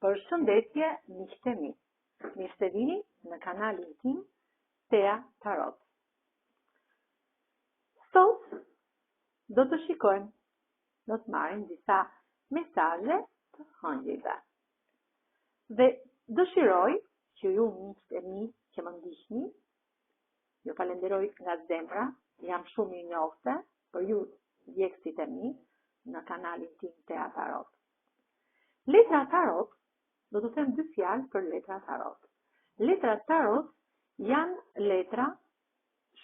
Përshëndetje miqtë e mi. Mirë se vini në kanalin tim Tea Tarot. Sot do të shikojmë, do të marrim disa mesazhe të hëngjëve. Dhe dëshiroj që ju miqtë e mi që më ndiqni, ju falenderoj nga zemra, jam shumë i njohur për ju djegësit e mi në kanalin tim Tea Tarot. Letra Tarot, do të them dy fjalë për letra Tarot. Letra Tarot janë letra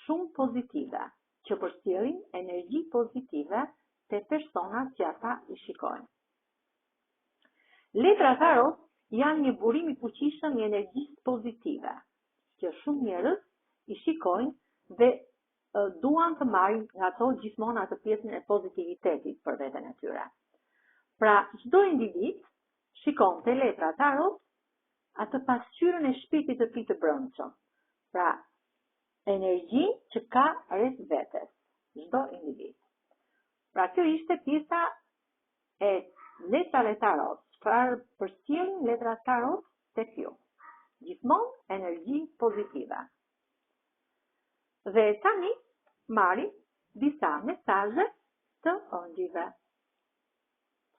shumë pozitive, që përcjellin energji pozitive te personat që ata i shikojnë. Letra Tarot janë një burim i fuqishëm i energjisë pozitive, që shumë njerëz i shikojnë dhe duan të marrin nga ato gjithmonë atë pjesën e pozitivitetit për veten e tyre. Pra, çdo individ shikon te letra Tarot atë pasqyrën e shpirtit të tij të brendshëm. Pra, energji që ka rreth vetes çdo individ. Pra, kjo ishte pjesa e letrave Tarot. Çfarë përcjellin letrat Tarot tek ju? Gjithmonë energji pozitive. Dhe tani marrim disa mesazhe të ëngjëve.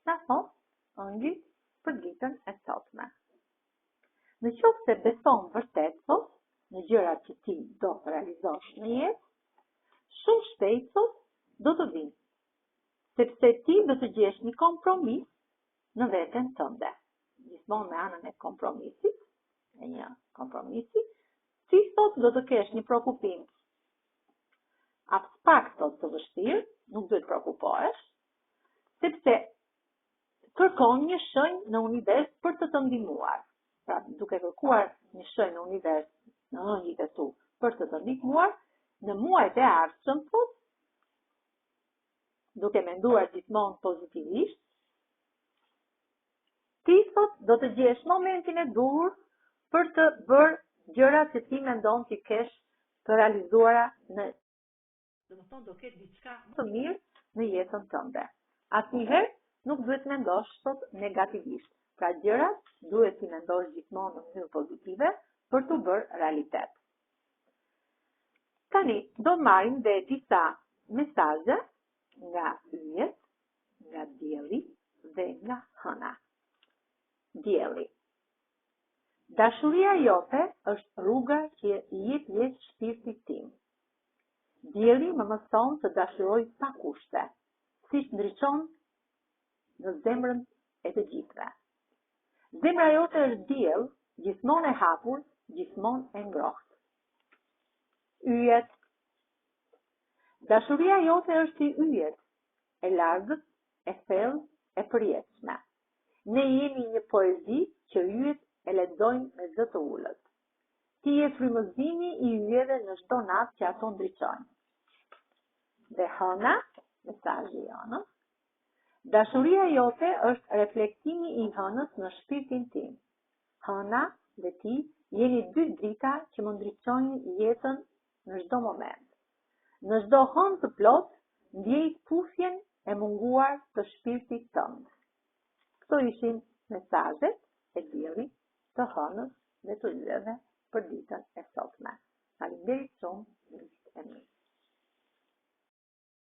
Sa thot ëngjëj për ditën e sotme. Në qoftë se beson vërtet sot në gjërat që ti do të realizosh në jetë, shumë shpejt sot do të vinë, sepse ti do të gjesh një kompromis në veten tënde. Gjithmonë me anën e kompromisit, ti sot do të kesh një shqetësim abstrakt të vështirë, nuk duhet preokupohesh, sepse kërkon një shenjë në univers për të ndihmuar. Pra, duke kërkuar një shenjë në univers, në ëngjëjt e tu, për të ndihmuar, në muajt e ardhshëm, duke menduar gjithmonë pozitivisht, ti sot do të gjesh momentin e duhur për të bërë gjërat që ti mendon që kesh të realizuara do ketë diçka të mirë në jetën tënde. Asnjëherë nuk duhet mendosh sot negativisht. Pra gjërat duhet të mendosh gjithmonë në mënyrë pozitive për të bërë realitet. Tani do marrim dhe disa mesazhe nga yjet, nga dielli dhe nga hëna. Dielli. Dashuria jote është rruga që i jep jetë shpirtit tim. Dielli më mëson të dashuroj pa kushte, siç ndriçon në zemrën e të gjithëve. Zemra jote është diell, gjithmonë e hapur, gjithmonë e ngrohtë. Yjet. Dashuria jote është si yjet, e largët, e thellë, e përjetshme. Ne jemi një poezi që yjet e lexojnë me zë të ulët. Ti je frymëzimi i yjeve në çdo natë që ato ndriçojnë. Dhe hëna, mesazhi i hënës. Dashuria jote është reflektimi i hënës në shpirtin tim. Hëna dhe ti jeni dy drita që më ndriçojnë jetën në çdo moment. Në çdo hënë të plot, ndjej pufjen e munguar të shpirtit tënd. Këto ishin mesazhet e diellit, të hënës dhe të yjeve për ditën e sotme. Faleminderit shumë, miqtë e mi.